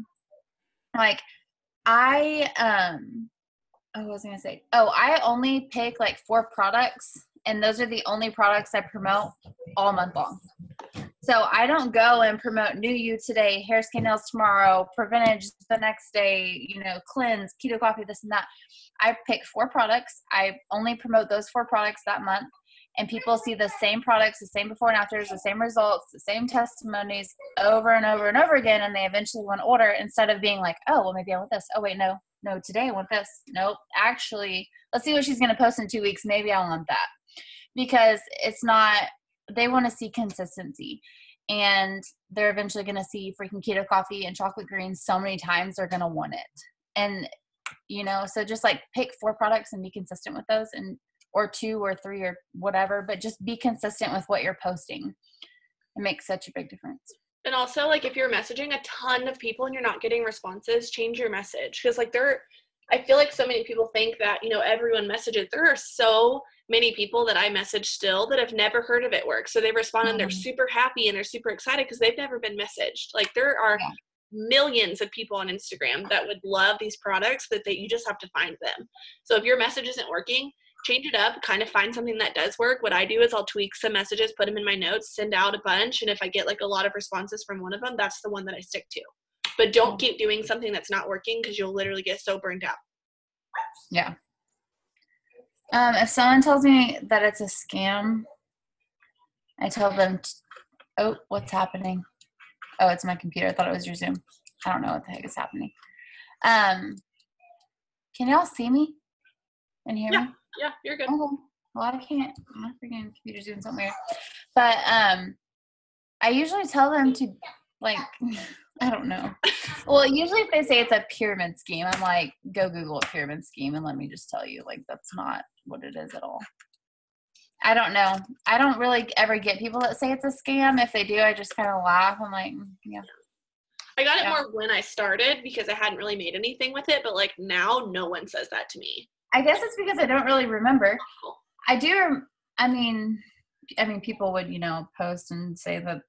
like what was I going to say? Oh, I only pick like 4 products, and those are the only products I promote all month long. So I don't go and promote New You today, hair, skin, nails tomorrow, Preventage the next day, you know, cleanse, keto coffee, this and that. I pick 4 products. I only promote those 4 products that month, and people see the same products, the same before and afters, the same results, the same testimonies over and over and over again, and they eventually want to order instead of being like, oh, well, maybe I want this. Oh, wait, no, today I want this. Nope, actually, let's see what she's going to post in 2 weeks. Maybe I want that. Because it's not, they want to see consistency, and they're eventually going to see freaking keto coffee and chocolate greens so many times they're going to want it. And, you know, so just like pick 4 products and be consistent with those, and or 2 or 3 or whatever, but just be consistent with what you're posting. It makes such a big difference. And also, like, if you're messaging a ton of people and you're not getting responses, change your message. Because, like, I feel like so many people think that, you know, everyone messages. There are so many people that I message still that have never heard of it work. So they respond and they're super happy and they're super excited because they've never been messaged. Like, there are millions of people on Instagram that would love these products, but you just have to find them. So if your message isn't working, change it up, kind of find something that does work. What I do is I'll tweak some messages, put them in my notes, send out a bunch. And if I get like a lot of responses from one of them, that's the one that I stick to. But don't keep doing something that's not working because you'll literally get so burned out. Yeah. If someone tells me that it's a scam, I tell them, oh, what's happening? Oh, it's my computer. I thought it was your Zoom. I don't know what the heck is happening. Can y'all see me and hear me? Yeah, you're good. Okay. well, I can't. My freaking computer's doing something weird. But I usually tell them to, like, I don't know. Well, usually if they say it's a pyramid scheme, I'm like, go Google a pyramid scheme and let me just tell you, like, that's not what it is at all. I don't know. I don't really ever get people that say it's a scam. If they do, I just kind of laugh. I'm like, yeah. I got it more when I started because I hadn't really made anything with it, but like now no one says that to me. I guess it's because I don't really remember. I do. I mean, people would, post and say that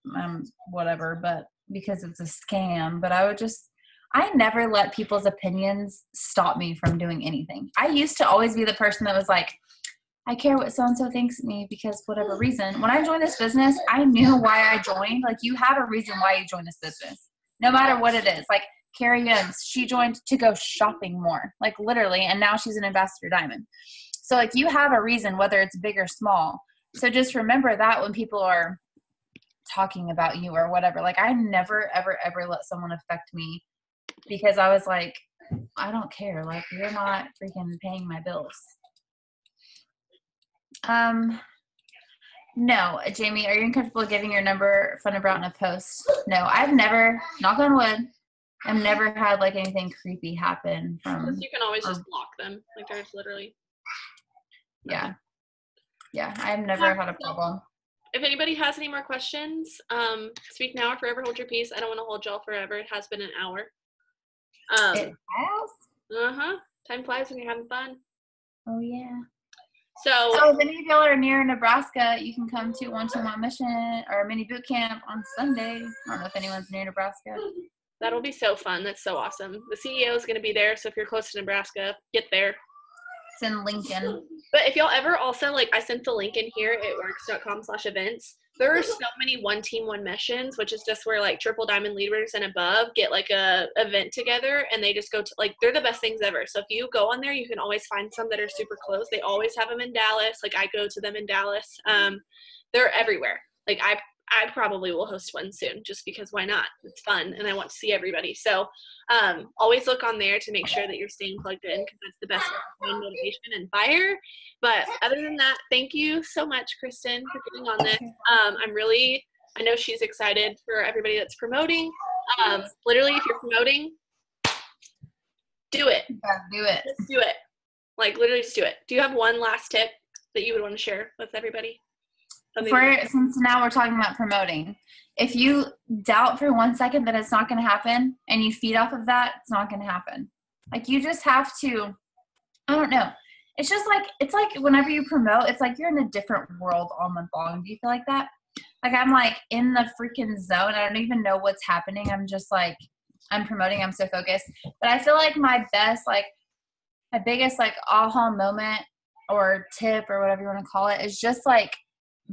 whatever, but because it's a scam. But I never let people's opinions stop me from doing anything. I used to always be the person that was like, I care what so-and-so thinks of me because whatever reason. When I joined this business, I knew why I joined. Like, you have a reason why you joined this business, no matter what it is. Like, Carrie Young's, she joined to go shopping more, like literally, and now she's an Ambassador Diamond. So, like, you have a reason, whether it's big or small. So just remember that when people are talking about you or whatever. Like, I never, ever, ever let someone affect me because I was like, I don't care. Like, you're not freaking paying my bills. No, Jamie, are you uncomfortable giving your number phone number out in a post? No, I've never, knock on wood, I've never had like anything creepy happen from. You can always just block them. Like, there's literally. Yeah. Yeah, I've never had a problem. If anybody has any more questions, speak now or forever hold your peace. I don't want to hold y'all forever. It has been an hour. It has? Time flies when you're having fun. Oh, yeah. So if any of y'all are near Nebraska, you can come to 121 Mission or mini boot camp on Sunday. I don't know if anyone's near Nebraska. That'll be so fun. That's so awesome. The CEO is going to be there, so if you're close to Nebraska, get there. It's in Lincoln. But if y'all ever also, like, I sent the link in here, itworks.com/events. There are so many one team, one missions, which is just where like triple diamond leaders and above get like a event together and they just go to like, they're the best things ever. So if you go on there, you can always find some that are super close. They always have them in Dallas. Like, I go to them in Dallas. They're everywhere. Like, I probably will host one soon just because why not? It's fun and I want to see everybody. So always look on there to make sure that you're staying plugged in because that's the best way to find motivation and fire. But other than that, thank you so much, Krystin, for getting on this. I know she's excited for everybody that's promoting. Literally, if you're promoting, do it. Yeah, do it. Just do it. Like, literally just do it. Do you have one last tip that you would want to share with everybody? Since now we're talking about promoting, if you doubt for 1 second that it's not going to happen and you feed off of that, it's not going to happen. Like, you just have to, I don't know. It's just like, it's like whenever you promote, it's like you're in a different world all month long. Do you feel like that? Like, I'm like in the freaking zone. I don't even know what's happening. I'm just like, I'm promoting. I'm so focused. But I feel like my biggest like aha moment or tip or whatever you want to call it is just like,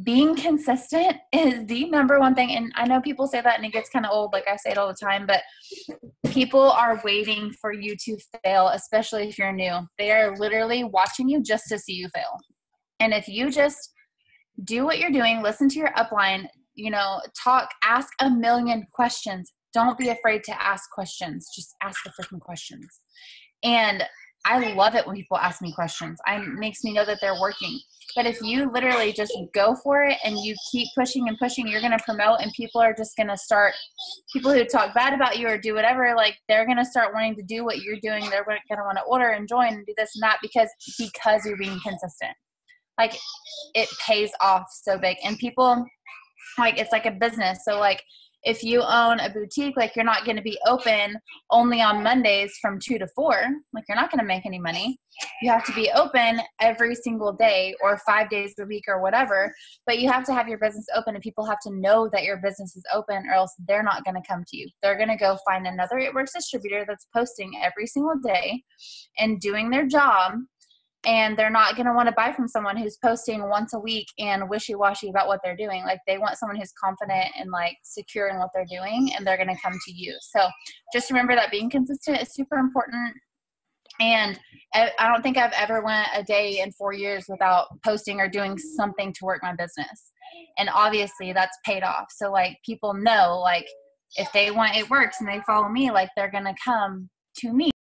being consistent is the number one thing. And I know people say that and it gets kind of old. Like, I say it all the time, but people are waiting for you to fail, especially if you're new. They are literally watching you just to see you fail. And if you just do what you're doing, listen to your upline, talk, ask a million questions. Don't be afraid to ask questions. Just ask the freaking questions. And I love it when people ask me questions. It makes me know that they're working. But if you literally just go for it and you keep pushing and pushing, you're going to promote and people are just going to start, people who talk bad about you or do whatever, like, they're going to start wanting to do what you're doing. They're going to want to order and join and do this and that because you're being consistent. Like, it pays off so big. And people, like, it's like a business. So, like, if you own a boutique, like, you're not going to be open only on Mondays from 2 to 4. Like, you're not going to make any money. You have to be open every single day or 5 days a week or whatever. But you have to have your business open and people have to know that your business is open or else they're not going to come to you. They're going to go find another It Works distributor that's posting every single day and doing their job. And they're not going to want to buy from someone who's posting once a week and wishy-washy about what they're doing. Like, they want someone who's confident and, like, secure in what they're doing, and they're going to come to you. So just remember that being consistent is super important. And I don't think I've ever went a day in 4 years without posting or doing something to work my business. And obviously that's paid off. So, like, people know, like, if they want It Works and they follow me, like, they're going to come to me.